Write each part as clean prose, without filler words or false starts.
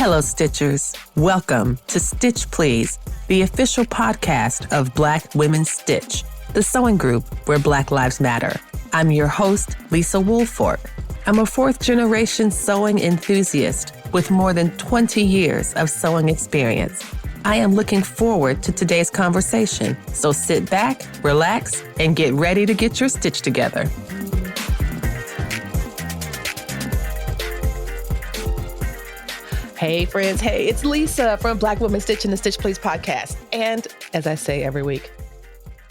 Hello, Stitchers. Welcome to Stitch Please, the official podcast of Black Women Stitch, the sewing group where Black Lives Matter. I'm your host, Lisa Woolfork. I'm a fourth-generation sewing enthusiast with more than 20 years of sewing experience. I am looking forward to today's conversation, so sit back, relax, and get ready to get your stitch together. Hey friends, hey, it's Lisa from Black Women Stitch and the Stitch Please podcast. And as I say every week,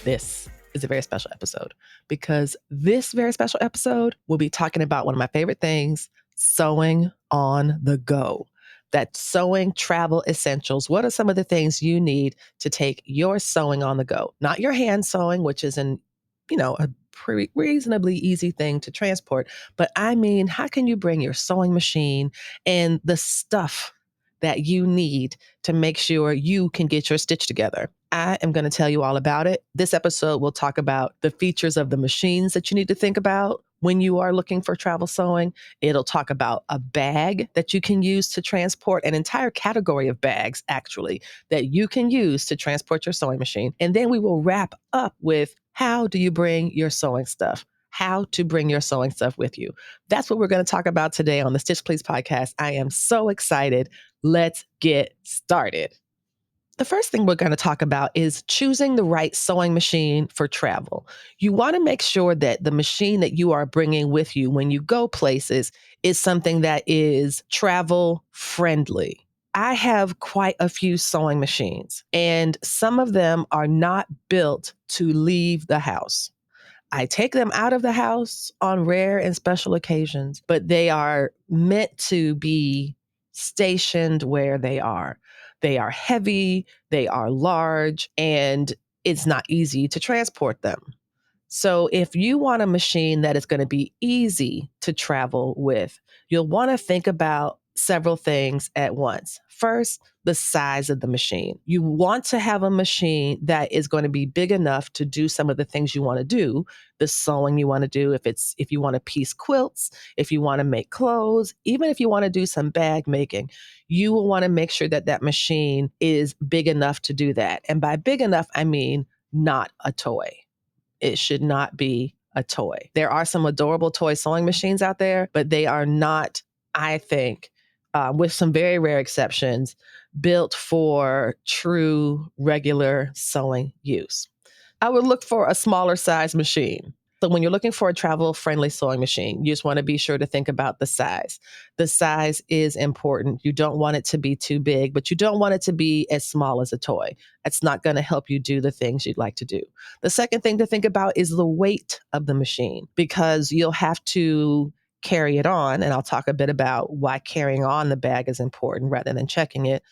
this is a very special episode because this very special episode will be talking about one of my favorite things, sewing on the go. That sewing travel essentials. What are some of the things you need to take your sewing on the go? Not your hand sewing, which is a pretty reasonably easy thing to transport. But I mean, how can you bring your sewing machine and the stuff that you need to make sure you can get your stitch together? I am going to tell you all about it. This episode will talk about the features of the machines that you need to think about when you are looking for travel sewing. It'll talk about a bag that you can use to transport, an entire category of bags, actually, that you can use to transport your sewing machine. And then we will wrap up with how do you bring your sewing stuff? How to bring your sewing stuff with you. That's what we're going to talk about today on the Stitch Please podcast. I am so excited. Let's get started. The first thing we're going to talk about is choosing the right sewing machine for travel. You want to make sure that the machine that you are bringing with you when you go places is something that is travel friendly. I have quite a few sewing machines, and some of them are not built to leave the house. I take them out of the house on rare and special occasions, but they are meant to be stationed where they are. They are heavy, they are large, and it's not easy to transport them. So if you want a machine that is going to be easy to travel with, you'll want to think about several things at once. First, the size of the machine. You want to have a machine that is going to be big enough to do some of the things you want to do, the sewing you want to do, if you want to piece quilts, if you want to make clothes, even if you want to do some bag making, you will want to make sure that that machine is big enough to do that. And by big enough, I mean not a toy. It should not be a toy. There are some adorable toy sewing machines out there, but they are not, I think, with some very rare exceptions, built for true regular sewing use. I would look for a smaller size machine. So when you're looking for a travel-friendly sewing machine, you just want to be sure to think about the size. The size is important. You don't want it to be too big, but you don't want it to be as small as a toy. That's not going to help you do the things you'd like to do. The second thing to think about is the weight of the machine, because you'll have to carry it on, and I'll talk a bit about why carrying on the bag is important rather than checking it.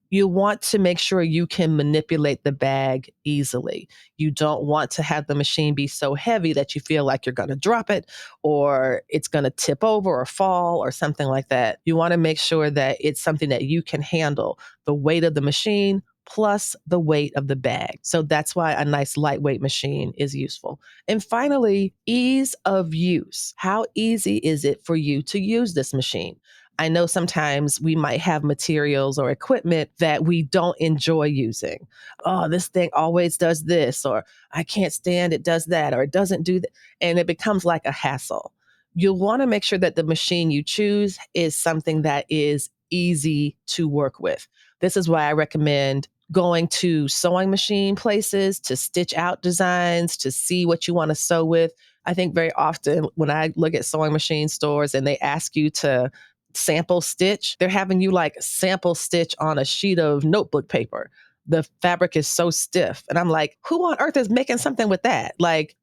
You want to make sure you can manipulate the bag easily. You don't want to have the machine be so heavy that you feel like you're going to drop it or it's going to tip over or fall or something like that. You want to make sure that it's something that you can handle, the weight of the machine plus the weight of the bag. So that's why a nice lightweight machine is useful. And finally, ease of use. How easy is it for you to use this machine? I know sometimes we might have materials or equipment that we don't enjoy using. Oh, this thing always does this, or I can't stand it does that, or it doesn't do that. And it becomes like a hassle. You'll want to make sure that the machine you choose is something that is easy to work with. This is why I recommend going to sewing machine places to stitch out designs, to see what you want to sew with. I think very often when I look at sewing machine stores and they ask you to sample stitch, they're having you like sample stitch on a sheet of notebook paper. The fabric is so stiff. And I'm like, who on earth is making something with that? Like,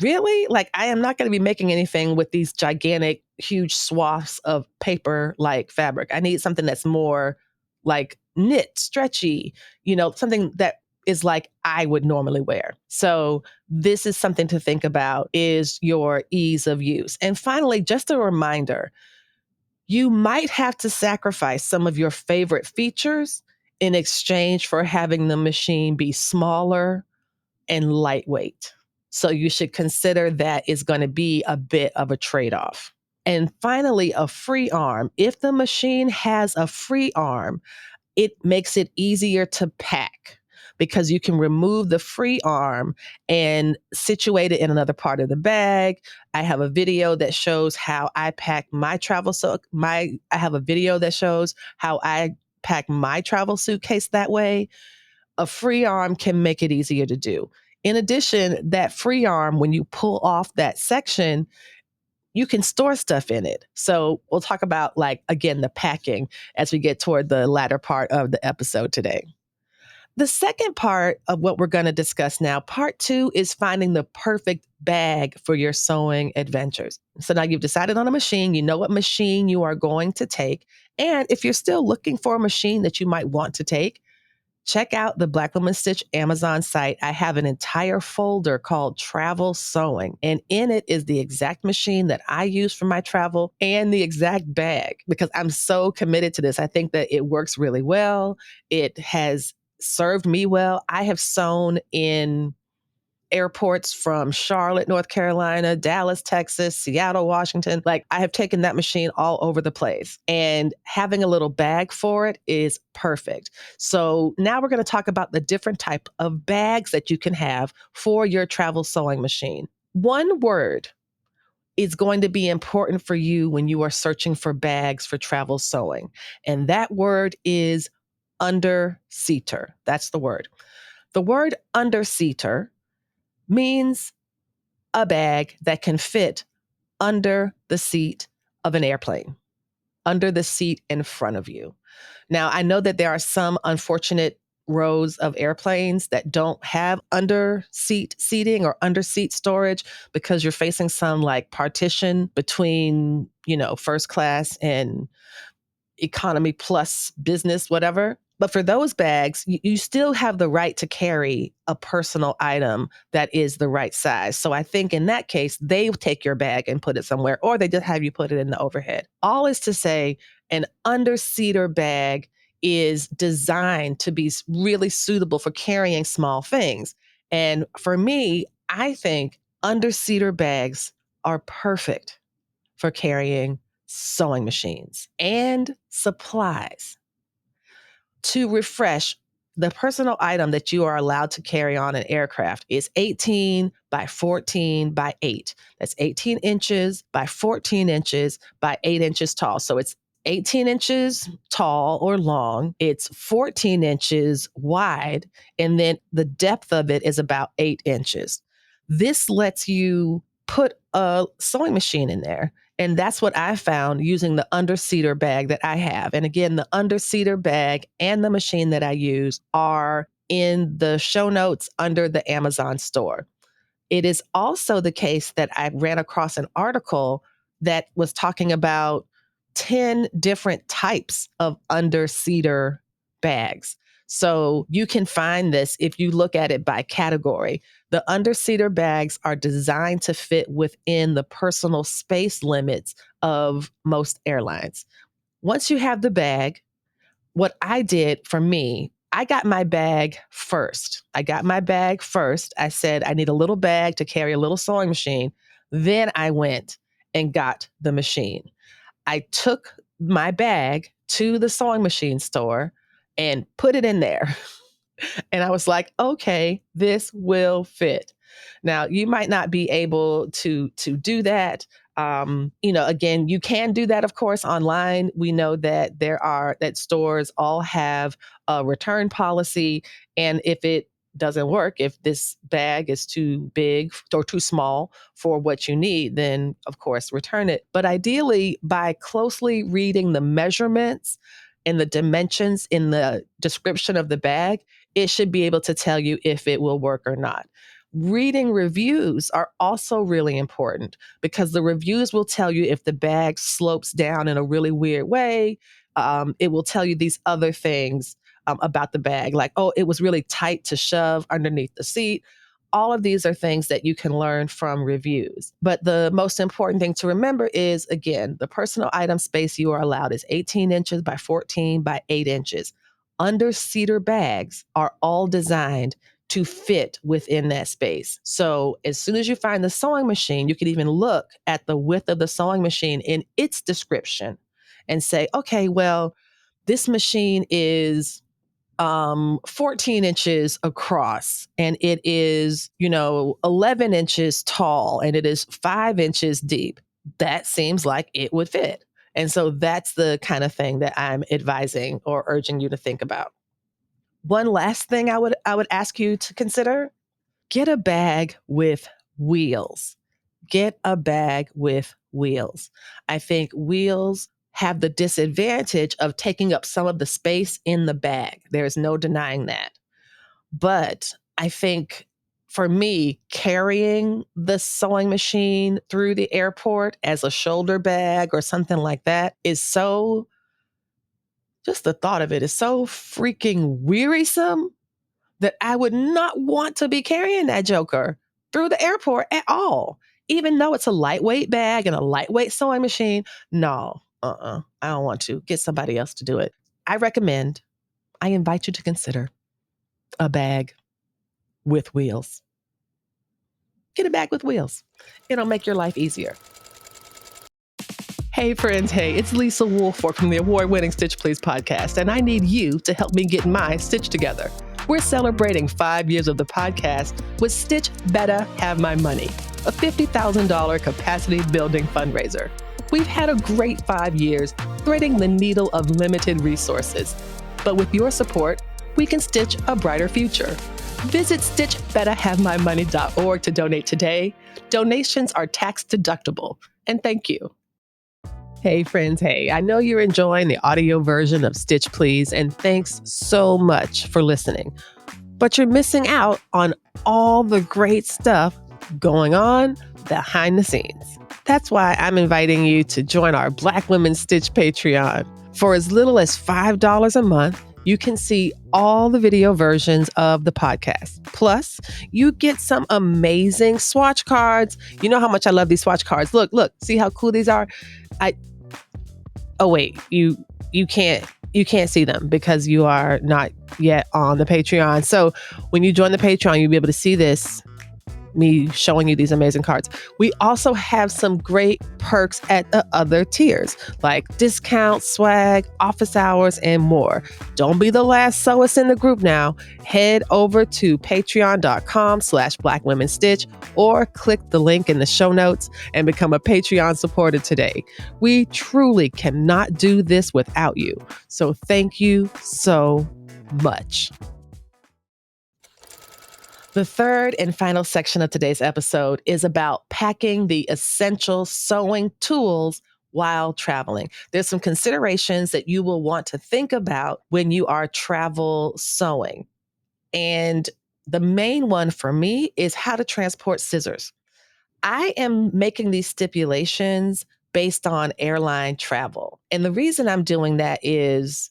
really? Like, I am not going to be making anything with these gigantic, huge swaths of paper like fabric. I need something that's more like knit, stretchy, something that is like I would normally wear. So this is something to think about, is your ease of use. And finally, just a reminder, you might have to sacrifice some of your favorite features in exchange for having the machine be smaller and lightweight. So you should consider that is going to be a bit of a trade-off. And finally, a free arm. If the machine has a free arm, it makes it easier to pack because you can remove the free arm and situate it in another part of the bag. I have a video that shows how I pack my travel I have a video that shows how I pack my travel suitcase that way. A free arm can make it easier to do. In addition, that free arm, when you pull off that section, you can store stuff in it. So we'll talk about, like, again, the packing as we get toward the latter part of the episode today. The second part of what we're going to discuss now, part two, is finding the perfect bag for your sewing adventures. So now you've decided on a machine, you know what machine you are going to take. And if you're still looking for a machine that you might want to take, check out the Black Woman Stitch Amazon site. I have an entire folder called Travel Sewing, and in it is the exact machine that I use for my travel and the exact bag because I'm so committed to this. I think that it works really well. It has served me well. I have sewn in airports from Charlotte, North Carolina, Dallas, Texas, Seattle, Washington. Like, I have taken that machine all over the place, and having a little bag for it is perfect. So now we're going to talk about the different type of bags that you can have for your travel sewing machine. One word is going to be important for you when you are searching for bags for travel sewing, and that word is under-seater. That's the word. The word under-seater means a bag that can fit under the seat of an airplane, under the seat in front of you. Now, I know that there are some unfortunate rows of airplanes that don't have under seat seating or under seat storage because you're facing some like partition between, first class and economy plus business, whatever. But for those bags, you still have the right to carry a personal item that is the right size. So I think in that case, they take your bag and put it somewhere, or they just have you put it in the overhead. All is to say, an under-seater bag is designed to be really suitable for carrying small things. And for me, I think under-seater bags are perfect for carrying sewing machines and supplies. To refresh, the personal item that you are allowed to carry on an aircraft is 18 by 14 by 8. That's 18 inches by 14 inches by 8 inches tall. So it's 18 inches tall or long, it's 14 inches wide, and then the depth of it is about 8 inches. This lets you put a sewing machine in there. And that's what I found using the under-seater bag that I have. And again, the under-seater bag and the machine that I use are in the show notes under the Amazon store. It is also the case that I ran across an article that was talking about 10 different types of under-seater bags. So you can find this if you look at it by category. The under-seater bags are designed to fit within the personal space limits of most airlines. Once you have the bag, what I did for me, I got my bag first. I said, I need a little bag to carry a little sewing machine. Then I went and got the machine. I took my bag to the sewing machine store and put it in there. And I was like, okay, this will fit. Now, you might not be able to do that. Again, you can do that, of course, online. We know that that stores all have a return policy. And if it doesn't work, if this bag is too big or too small for what you need, then of course, return it. But ideally, by closely reading the measurements and the dimensions in the description of the bag, it should be able to tell you if it will work or not. Reading reviews are also really important because the reviews will tell you if the bag slopes down in a really weird way. It will tell you these other things about the bag, like, oh, it was really tight to shove underneath the seat. All of these are things that you can learn from reviews. But the most important thing to remember is, again, the personal item space you are allowed is 18 inches by 14 by 8 inches. Under-seater bags are all designed to fit within that space. So as soon as you find the sewing machine, you can even look at the width of the sewing machine in its description and say, okay, well, this machine is 14 inches across and it is, 11 inches tall and it is 5 inches deep. That seems like it would fit. And so that's the kind of thing that I'm advising or urging you to think about. One last thing I would ask you to consider, get a bag with wheels. Get a bag with wheels. I think wheels have the disadvantage of taking up some of the space in the bag. There's no denying that. But I think for me, carrying the sewing machine through the airport as a shoulder bag or something like that is so, just the thought of it is so freaking wearisome that I would not want to be carrying that joker through the airport at all. Even though it's a lightweight bag and a lightweight sewing machine, no, I don't want to. Get somebody else to do it. I invite you to consider a bag with wheels. Get a bag with wheels. It'll make your life easier. Hey friends, hey, it's Lisa Woolfork from the award-winning Stitch Please podcast, and I need you to help me get my stitch together. We're celebrating 5 years of the podcast with Stitch Better Have My Money, a $50,000 capacity building fundraiser. We've had a great 5 years threading the needle of limited resources. But with your support, we can stitch a brighter future. Visit stitchbetterhavemymoney.org to donate today. Donations are tax deductible. And thank you. Hey friends, hey, I know you're enjoying the audio version of Stitch Please, and thanks so much for listening. But you're missing out on all the great stuff going on behind the scenes. That's why I'm inviting you to join our Black Women Stitch Patreon. For as little as $5 a month, you can see all the video versions of the podcast. Plus, you get some amazing swatch cards. You know how much I love these swatch cards. Look, see how cool these are? Oh wait, you can't see them because you are not yet on the Patreon. So when you join the Patreon, you'll be able to see this, me showing you these amazing cards. We also have some great perks at the other tiers, like discounts, swag, office hours, and more. Don't be the last sewist in the group now. Head over to patreon.com/blackwomenstitch or click the link in the show notes and become a Patreon supporter today. We truly cannot do this without you. So thank you so much. The third and final section of today's episode is about packing the essential sewing tools while traveling. There's some considerations that you will want to think about when you are travel sewing. And the main one for me is how to transport scissors. I am making these stipulations based on airline travel. And the reason I'm doing that is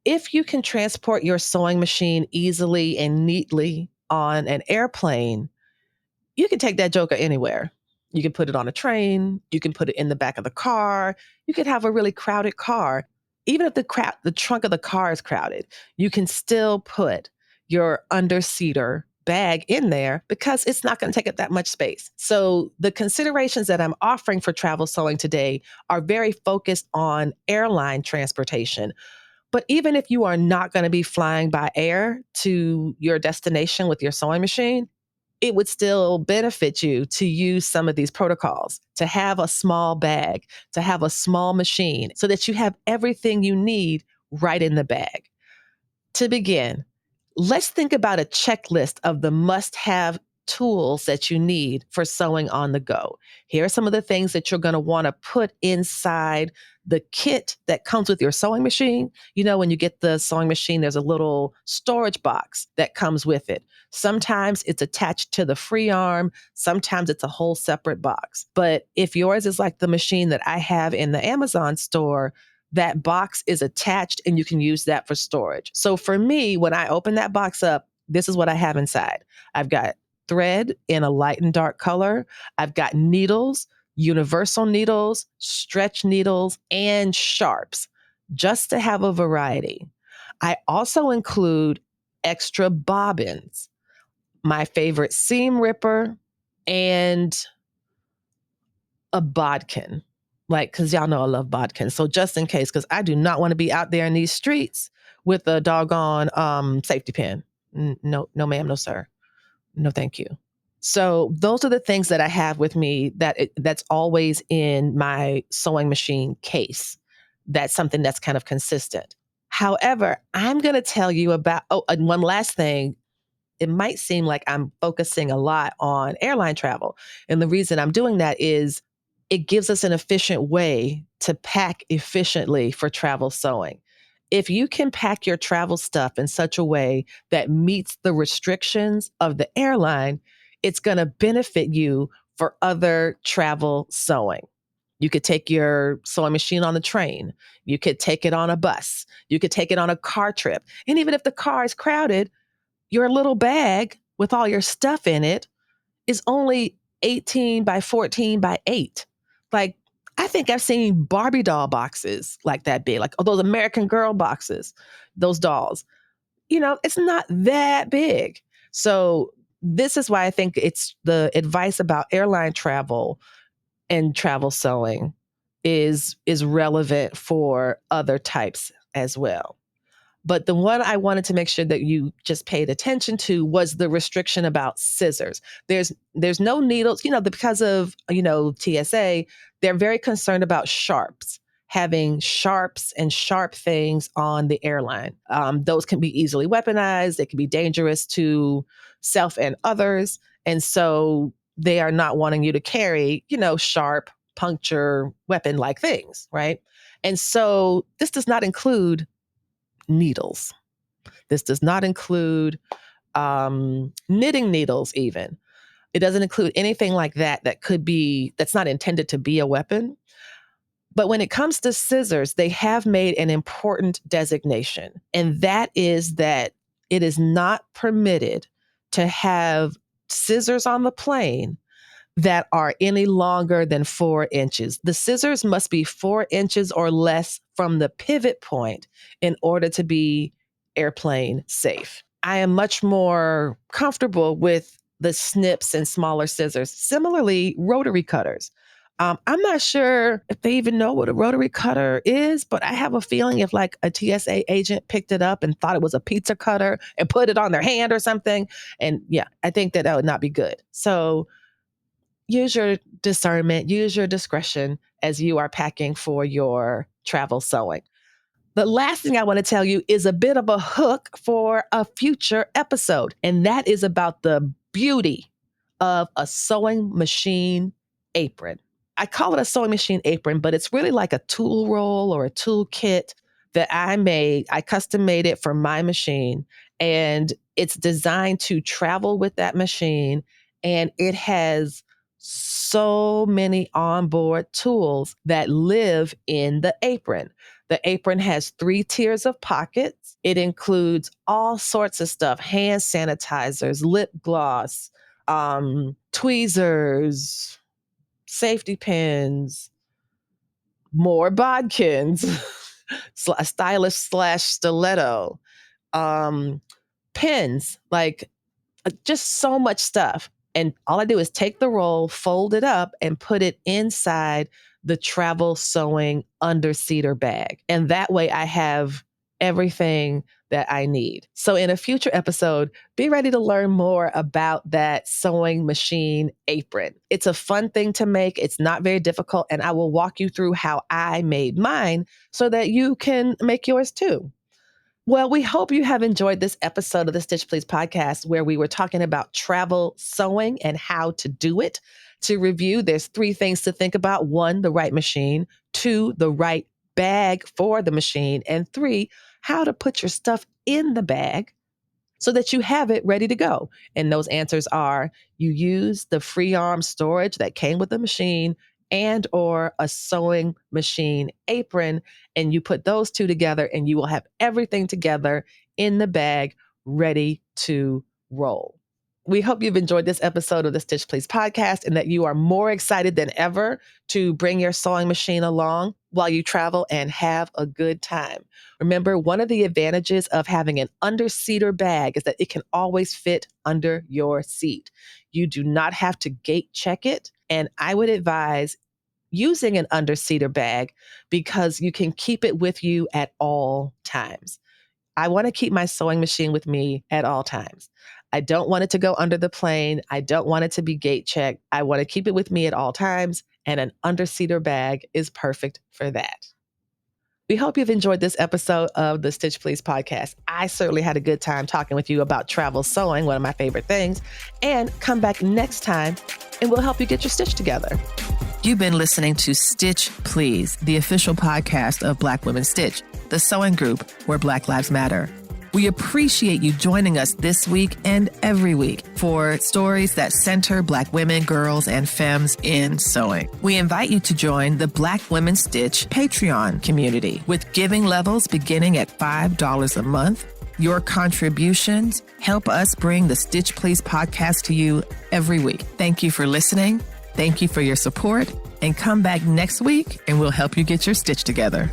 if you can transport your sewing machine easily and neatly on an airplane, you can take that joker anywhere. You can put it on a train. You can put it in the back of the car. You could have a really crowded car. Even if the trunk of the car is crowded, you can still put your under-seater bag in there because it's not going to take up that much space. So the considerations that I'm offering for travel sewing today are very focused on airline transportation. But even if you are not going to be flying by air to your destination with your sewing machine, it would still benefit you to use some of these protocols, to have a small bag, to have a small machine so that you have everything you need right in the bag. To begin, let's think about a checklist of the must-have tools that you need for sewing on the go. Here are some of the things that you're going to want to put inside the kit that comes with your sewing machine. You know, when you get the sewing machine, there's a little storage box that comes with it. Sometimes it's attached to the free arm. Sometimes it's a whole separate box. But if yours is like the machine that I have in the Amazon store, that box is attached and you can use that for storage. So for me, when I open that box up, this is what I have inside. I've got thread in a light and dark color. I've got needles, universal needles, stretch needles, and sharps, just to have a variety. I also include extra bobbins, my favorite seam ripper, and a bodkin. Like, because y'all know I love bodkins. So just in case, because I do not want to be out there in these streets with a doggone safety pin. No, no, ma'am, no, sir. No, thank you. So those are the things that I have with me that's always in my sewing machine case. That's something that's kind of consistent. However, I'm going to tell you about, and one last thing. It might seem like I'm focusing a lot on airline travel. And the reason I'm doing that is it gives us an efficient way to pack efficiently for travel sewing. If you can pack your travel stuff in such a way that meets the restrictions of the airline, it's going to benefit you for other travel sewing. You could take your sewing machine on the train. You could take it on a bus. You could take it on a car trip. And even if the car is crowded, your little bag with all your stuff in it is only 18 by 14 by 8. Like, I think I've seen Barbie doll boxes like that big, like those American Girl boxes, those dolls. It's not that big. So this is why I think it's the advice about airline travel and travel sewing is relevant for other types as well. But the one I wanted to make sure that you just paid attention to was the restriction about scissors. There's no needles, because of, TSA, they're very concerned about sharps, having sharps and sharp things on the airline. Those can be easily weaponized. They can be dangerous to self and others. And so they are not wanting you to carry, sharp puncture weapon-like things, right? And so this does not include needles. This does not include knitting needles even. It doesn't include anything like that's not intended to be a weapon. But when it comes to scissors, they have made an important designation, and that is that it is not permitted to have scissors on the plane that are any longer than 4 inches. The scissors must be 4 inches or less from the pivot point in order to be airplane safe. I am much more comfortable with the snips and smaller scissors. Similarly, rotary cutters. I'm not sure if they even know what a rotary cutter is, but I have a feeling if like a TSA agent picked it up and thought it was a pizza cutter and put it on their hand or something, and yeah, I think that would not be good. So use your discernment, use your discretion as you are packing for your travel sewing. The last thing I want to tell you is a bit of a hook for a future episode, and that is about the beauty of a sewing machine apron. I call it a sewing machine apron, but it's really like a tool roll or a tool kit that I made. I custom made it for my machine, and it's designed to travel with that machine, and it has so many onboard tools that live in the apron. The apron has 3 tiers of pockets. It includes all sorts of stuff: hand sanitizers, lip gloss, tweezers, safety pins, more bodkins, a stylus slash stiletto, pins, like just so much stuff. And all I do is take the roll, fold it up, and put it inside the travel sewing underseater bag. And that way I have everything that I need. So in a future episode, be ready to learn more about that sewing machine apron. It's a fun thing to make. It's not very difficult. And I will walk you through how I made mine so that you can make yours too. Well, we hope you have enjoyed this episode of the Stitch Please podcast, where we were talking about travel sewing and how to do it. To review, there's 3 things to think about. 1, the right machine. 2, the right bag for the machine. And 3, how to put your stuff in the bag so that you have it ready to go. And those answers are: you use the free arm storage that came with the machine and or a sewing machine apron, and you put those 2 together and you will have everything together in the bag ready to roll. We hope you've enjoyed this episode of the Stitch Please podcast and that you are more excited than ever to bring your sewing machine along while you travel and have a good time. Remember, one of the advantages of having an under-seater bag is that it can always fit under your seat. You do not have to gate check it. And I would advise using an under-seater bag because you can keep it with you at all times. I want to keep my sewing machine with me at all times. I don't want it to go under the plane. I don't want it to be gate checked. I want to keep it with me at all times, and an under-seater bag is perfect for that. We hope you've enjoyed this episode of the Stitch Please podcast. I certainly had a good time talking with you about travel sewing, one of my favorite things, and come back next time and we'll help you get your stitch together. You've been listening to Stitch Please, the official podcast of Black Women Stitch, the sewing group where Black Lives Matter. We appreciate you joining us this week and every week for stories that center Black women, girls, and femmes in sewing. We invite you to join the Black Women Stitch Patreon community with giving levels beginning at $5 a month. Your contributions help us bring the Stitch Please podcast to you every week. Thank you for listening. Thank you for your support, and come back next week and we'll help you get your stitch together.